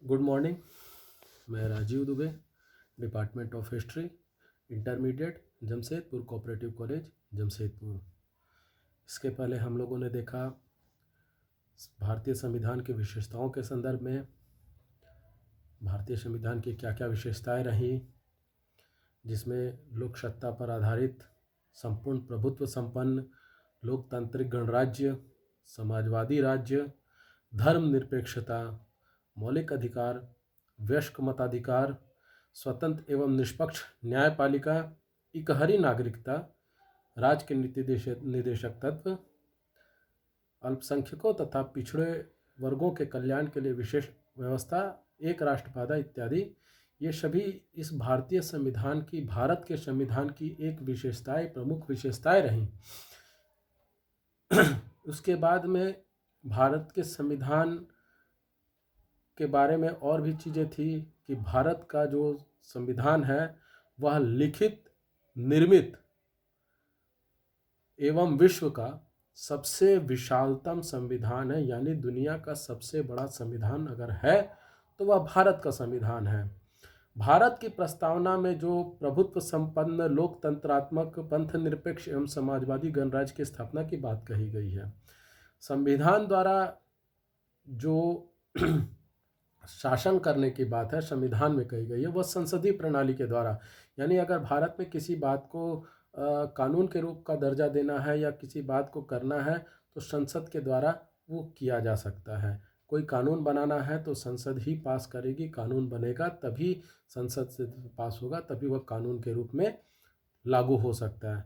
Good morning. मैं Rajeev Dubey, department of history, intermediate, Jamshedpur cooperative college, Jamshedpur. इसके पहले हम लोगों ने देखा भारतीय संविधान की विशेषताओं के संदर्भ में भारतीय संविधान की क्या क्या विशेषताएं रहीं, जिसमें लोक सत्ता पर आधारित संपूर्ण प्रभुत्व संपन्न लोकतांत्रिक गणराज्य, समाजवादी राज्य, धर्मनिरपेक्षता, मौलिक अधिकार, वयस्क मताधिकार, स्वतंत्र एवं निष्पक्ष न्यायपालिका, इकहरी नागरिकता, राज्य के नीति निदेशक तत्व, अल्पसंख्यकों तथा पिछड़े वर्गों के कल्याण के लिए विशेष व्यवस्था, एक राष्ट्रवाद इत्यादि, ये सभी इस भारतीय संविधान की, भारत के संविधान की एक विशेषताएं, प्रमुख विशेषताएं रहीं। उसके बाद में भारत के संविधान के बारे में और भी चीज़ें थी कि भारत का जो संविधान है वह लिखित, निर्मित एवं विश्व का सबसे विशालतम संविधान है, यानी दुनिया का सबसे बड़ा संविधान अगर है तो वह भारत का संविधान है। भारत की प्रस्तावना में जो प्रभुत्व संपन्न लोकतंत्रात्मक पंथ निरपेक्ष एवं समाजवादी गणराज्य की स्थापना की बात कही गई है। संविधान द्वारा जो शासन करने की बात है संविधान में कही गई है, वह संसदीय प्रणाली के द्वारा, यानी अगर भारत में किसी बात को कानून के रूप का दर्जा देना है या किसी बात को करना है तो संसद के द्वारा वो किया जा सकता है। कोई कानून बनाना है तो संसद ही पास करेगी, कानून बनेगा तभी संसद से पास होगा, तभी वह कानून के रूप में लागू हो सकता है।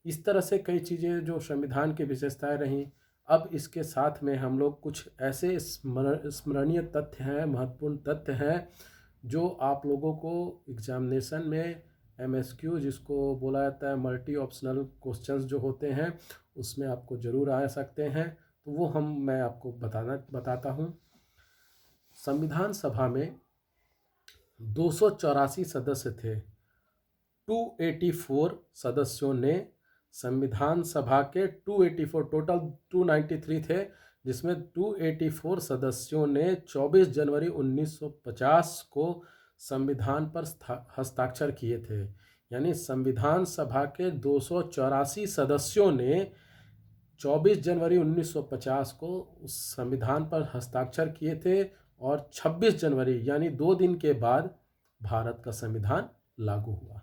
इस तरह से कई चीज़ें जो संविधान की विशेषताएं रहीं। अब इसके साथ में हम लोग कुछ ऐसे स्मरणीय तथ्य हैं, महत्वपूर्ण तथ्य हैं जो आप लोगों को एग्जामिनेशन में MSQ, जिसको बोला जाता है मल्टी ऑप्शनल क्वेश्चंस जो होते हैं, उसमें आपको ज़रूर आ सकते हैं। तो वो मैं आपको बताता हूँ। संविधान सभा में 284 सदस्य थे। 284 सदस्यों ने संविधान सभा के 284, टोटल 293 थे, जिसमें 284 सदस्यों ने 24 जनवरी 1950 को संविधान पर हस्ताक्षर किए थे। यानी संविधान सभा के 284 सदस्यों ने 24 जनवरी 1950 को उस संविधान पर हस्ताक्षर किए थे और 26 जनवरी यानी 2 दिन के बाद भारत का संविधान लागू हुआ।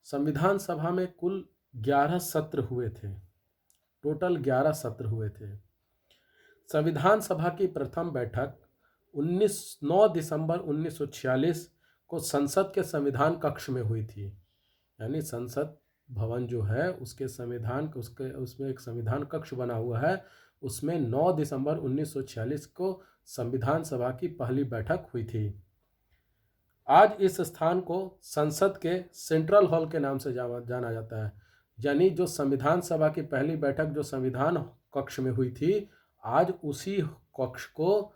संविधान सभा में कुल 11 सत्र हुए थे, टोटल 11 सत्र हुए थे। संविधान सभा की प्रथम बैठक 9 दिसंबर 1946 को संसद के संविधान कक्ष में हुई थी। यानी संसद भवन जो है उसके उसमें एक संविधान कक्ष बना हुआ है, उसमें 9 दिसंबर 1946 को संविधान सभा की पहली बैठक हुई थी। आज इस स्थान को संसद के सेंट्रल हॉल के नाम से जाना जाता है। यानी जो संविधान सभा की पहली बैठक जो संविधान कक्ष में हुई थी, आज उसी कक्ष को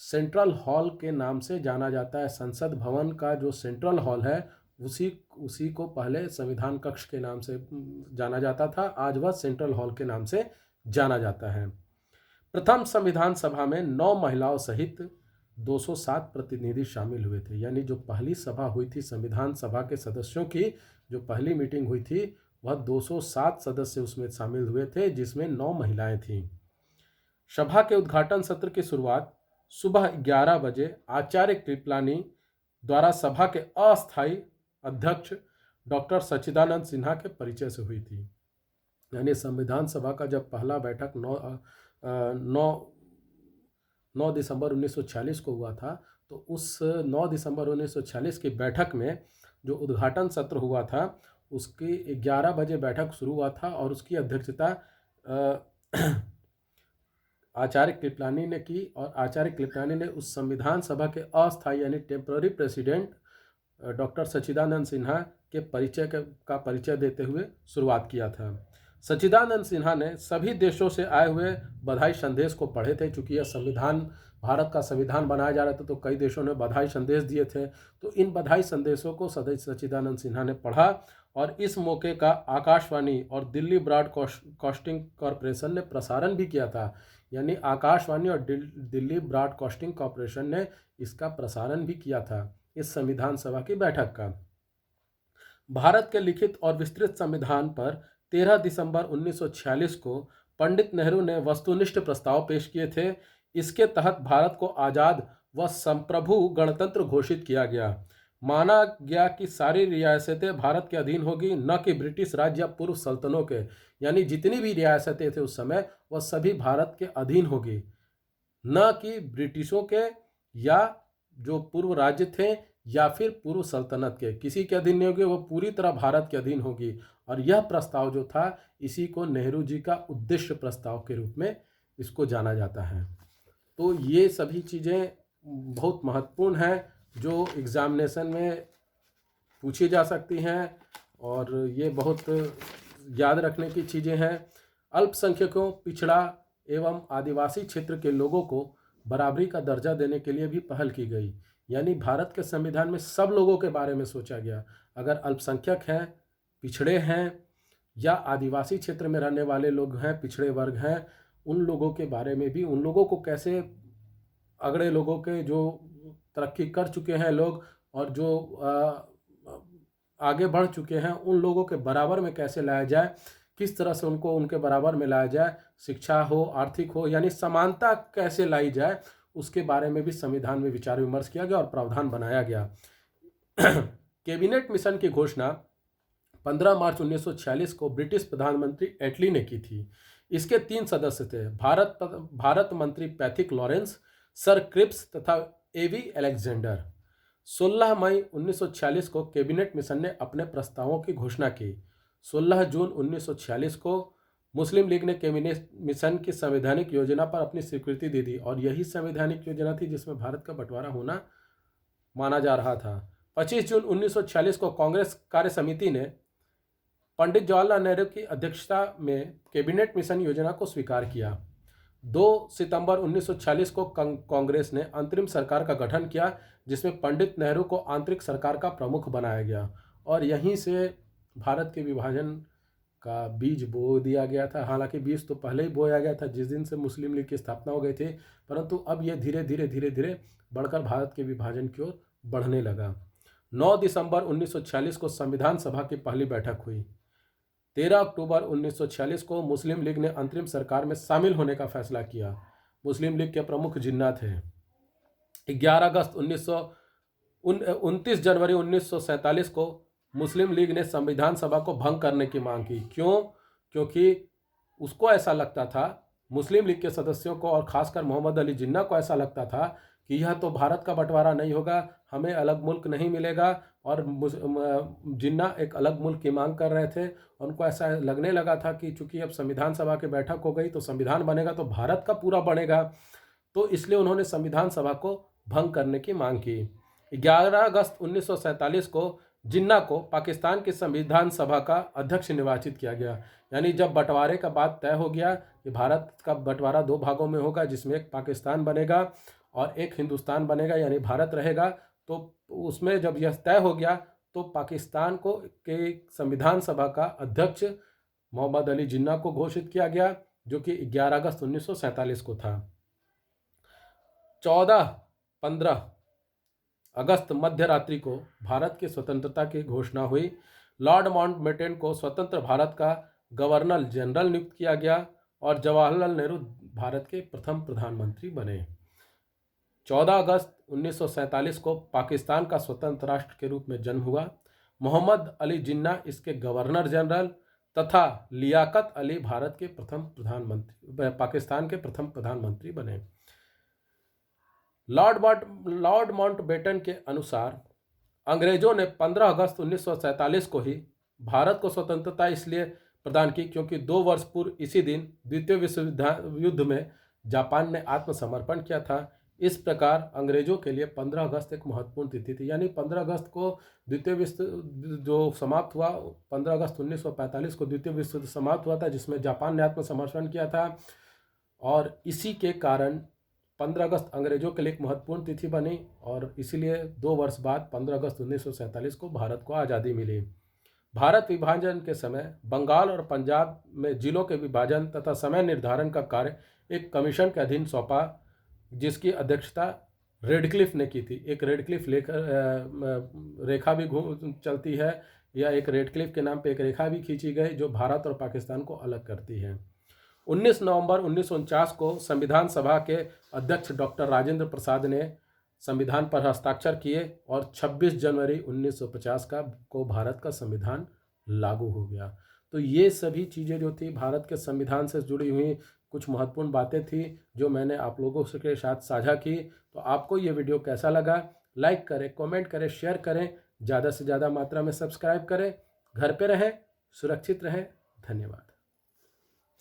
सेंट्रल हॉल के नाम से जाना जाता है। संसद भवन का जो सेंट्रल हॉल है उसी को पहले संविधान कक्ष के नाम से जाना जाता था, आज वह सेंट्रल हॉल के नाम से जाना जाता है। प्रथम संविधान सभा में 9 महिलाओं सहित 207 प्रतिनिधि शामिल हुए थे। यानी जो पहली सभा हुई थी संविधान सभा के सदस्यों की, जो पहली मीटिंग हुई थी, वह 207 सदस्य उसमें शामिल हुए थे, जिसमें 9 महिलाएं थीं। सभा के उद्घाटन सत्र की शुरुआत सुबह 11 बजे आचार्य कृपलानी द्वारा सभा के अस्थायी अध्यक्ष डॉक्टर सच्चिदानंद सिन्हा के परिचय से हुई थी। यानी संविधान सभा का जब पहला बैठक 9 दिसंबर 1946 को हुआ था, तो उस 9 दिसंबर 1946 की बैठक में जो उद्घाटन सत्र हुआ था उसकी 11 बजे बैठक शुरू हुआ था और उसकी अध्यक्षता आचार्य कृपलानी ने की। और आचार्य कृपलानी ने उस संविधान सभा के अस्थायी यानी टेम्पररी प्रेसिडेंट डॉक्टर सच्चिदानंद सिन्हा के परिचय देते हुए शुरुआत किया था। सच्चिदानंद सिन्हा ने सभी देशों से आए हुए बधाई संदेश को पढ़े थे। चूँकि यह संविधान, भारत का संविधान बनाया जा रहा था, तो कई देशों ने बधाई संदेश दिए थे। तो इन बधाई संदेशों को सच्चिदानंद सिन्हा ने पढ़ा और इस मौके का आकाशवाणी और दिल्ली ब्रॉडकास्टिंग कॉरपोरेशन ने प्रसारण भी किया था। यानी आकाशवाणी और दिल्ली ब्रॉडकास्टिंग कॉरपोरेशन ने इसका प्रसारण भी किया था, इस संविधान सभा की बैठक का। भारत के लिखित और विस्तृत संविधान पर 13 दिसंबर 1946 को पंडित नेहरू ने वस्तुनिष्ठ प्रस्ताव पेश किए थे। इसके तहत भारत को आज़ाद व संप्रभु गणतंत्र घोषित किया गया। माना गया कि सारी रियासतें भारत के अधीन होगी, न कि ब्रिटिश राज्य या पूर्व सल्तनतों के, यानी जितनी भी रियासतें थे उस समय वह सभी भारत के अधीन होगी, न कि ब्रिटिशों के या जो पूर्व राज्य थे या फिर पूर्व सल्तनत के, किसी के अधीन नहीं होगी, वो पूरी तरह भारत के अधीन होगी। और यह प्रस्ताव जो था, इसी को नेहरू जी का उद्देश्य प्रस्ताव के रूप में इसको जाना जाता है। तो ये सभी चीज़ें बहुत महत्वपूर्ण हैं जो एग्जामिनेशन में पूछी जा सकती हैं और ये बहुत याद रखने की चीज़ें हैं। अल्पसंख्यकों, पिछड़ा एवं आदिवासी क्षेत्र के लोगों को बराबरी का दर्जा देने के लिए भी पहल की गई, यानी भारत के संविधान में सब लोगों के बारे में सोचा गया। अगर अल्पसंख्यक हैं, पिछड़े हैं या आदिवासी क्षेत्र में रहने वाले लोग हैं, पिछड़े वर्ग हैं, उन लोगों के बारे में भी, उन लोगों को कैसे, अगड़े लोगों के जो तरक्की कर चुके हैं लोग और जो आगे बढ़ चुके हैं, उन लोगों के बराबर में कैसे लाया जाए, किस तरह से उनको उनके बराबर में लाया जाए, शिक्षा हो, आर्थिक हो, यानी समानता कैसे लाई जाए, उसके बारे में भी संविधान में विचार विमर्श किया गया और प्रावधान बनाया गया। कैबिनेट मिशन की घोषणा 15 मार्च 1946 को ब्रिटिश प्रधानमंत्री एटली ने की थी। इसके 3 सदस्य थे, भारत मंत्री पैथिक लॉरेंस, सर क्रिप्स तथा एवी अलेक्जेंडर। 16 मई 1946 को कैबिनेट मिशन ने अपने प्रस्तावों की घोषणा की। 16 जून 1946 को मुस्लिम लीग ने कैबिनेट मिशन की संवैधानिक योजना पर अपनी स्वीकृति दे दी और यही संवैधानिक योजना थी जिसमें भारत का बंटवारा होना माना जा रहा था। 25 जून 1946 को कांग्रेस कार्य समिति ने पंडित जवाहरलाल नेहरू की अध्यक्षता में कैबिनेट मिशन योजना को स्वीकार किया। 2 सितंबर 1946 को कांग्रेस ने अंतरिम सरकार का गठन किया, जिसमें पंडित नेहरू को आंतरिक सरकार का प्रमुख बनाया गया और यहीं से भारत के विभाजन का बीज बो दिया गया था। हालांकि बीज तो पहले ही बोया गया था जिस दिन से मुस्लिम लीग की स्थापना हो गई थी, परंतु अब यह धीरे धीरे बढ़कर भारत के विभाजन की ओर बढ़ने लगा। 9 दिसंबर 1946 को संविधान सभा की पहली बैठक हुई। 13 अक्टूबर 1946 को मुस्लिम लीग ने अंतरिम सरकार में शामिल होने का फैसला किया। मुस्लिम लीग के प्रमुख जिन्ना थे। 29 जनवरी 1947 को मुस्लिम लीग ने संविधान सभा को भंग करने की मांग की। क्यों? क्योंकि उसको ऐसा लगता था, मुस्लिम लीग के सदस्यों को और खासकर मोहम्मद अली जिन्ना को ऐसा लगता था कि यह तो भारत का बंटवारा नहीं होगा, हमें अलग मुल्क नहीं मिलेगा। और जिन्ना एक अलग मुल्क की मांग कर रहे थे। उनको ऐसा लगने लगा था कि चूंकि अब संविधान सभा की बैठक हो गई तो संविधान बनेगा तो भारत का पूरा बनेगा, तो इसलिए उन्होंने संविधान सभा को भंग करने की मांग की। 11 अगस्त 1947 को जिन्ना को पाकिस्तान की संविधान सभा का अध्यक्ष निर्वाचित किया गया। यानी जब बंटवारे का बात तय हो गया कि भारत का बंटवारा 2 भागों में होगा, जिसमें एक पाकिस्तान बनेगा और एक हिंदुस्तान बनेगा, यानी भारत रहेगा, तो उसमें जब यह तय हो गया तो पाकिस्तान को के संविधान सभा का अध्यक्ष मोहम्मद अली जिन्ना को घोषित किया गया, जो कि 11 अगस्त 1947 को था। 14-15 अगस्त मध्य रात्रि को भारत की स्वतंत्रता की घोषणा हुई। लॉर्ड माउंटबेटन को स्वतंत्र भारत का गवर्नर जनरल नियुक्त किया गया और जवाहरलाल नेहरू भारत के प्रथम प्रधानमंत्री बने। 14 अगस्त 1947 को पाकिस्तान का स्वतंत्र राष्ट्र के रूप में जन्म हुआ। मोहम्मद अली जिन्ना इसके गवर्नर जनरल तथा लियाकत अली भारत के पाकिस्तान के प्रथम प्रधानमंत्री बने। लॉर्ड माउंटबेटन के अनुसार अंग्रेजों ने 15 अगस्त 1947 को ही भारत को स्वतंत्रता इसलिए प्रदान की क्योंकि 2 वर्ष पूर्व इसी दिन द्वितीय विश्व युद्ध में जापान ने आत्मसमर्पण किया था। इस प्रकार अंग्रेजों के लिए 15 अगस्त एक महत्वपूर्ण तिथि थी। यानी 15 अगस्त को द्वितीय विश्व जो समाप्त हुआ, 15 अगस्त 1945 को द्वितीय विश्व युद्ध समाप्त हुआ था, जिसमें जापान ने आत्मसमर्पण किया था और इसी के कारण 15 अगस्त अंग्रेजों के लिए एक महत्वपूर्ण तिथि बनी और इसीलिए 2 वर्ष बाद 15 अगस्त 1947 को भारत को आज़ादी मिली। भारत विभाजन के समय बंगाल और पंजाब में जिलों के विभाजन तथा समय निर्धारण का कार्य एक कमीशन के अधीन सौंपा, जिसकी अध्यक्षता रेडक्लिफ ने की थी। एक रेडक्लिफ रेखा भी चलती है, या एक रेडक्लिफ के नाम पे एक रेखा भी खींची गई जो भारत और पाकिस्तान को अलग करती है। 19 नवंबर 1949 को संविधान सभा के अध्यक्ष डॉक्टर राजेंद्र प्रसाद ने संविधान पर हस्ताक्षर किए और 26 जनवरी 1950 को भारत का संविधान लागू हो गया। तो ये सभी चीज़ें जो थी भारत के संविधान से जुड़ी हुई कुछ महत्वपूर्ण बातें थी जो मैंने आप लोगों के साथ साझा की। तो आपको ये वीडियो कैसा लगा, लाइक करें, कमेंट करें, शेयर करें, ज़्यादा से ज़्यादा मात्रा में सब्सक्राइब करें। घर पे रहें, सुरक्षित रहें। धन्यवाद।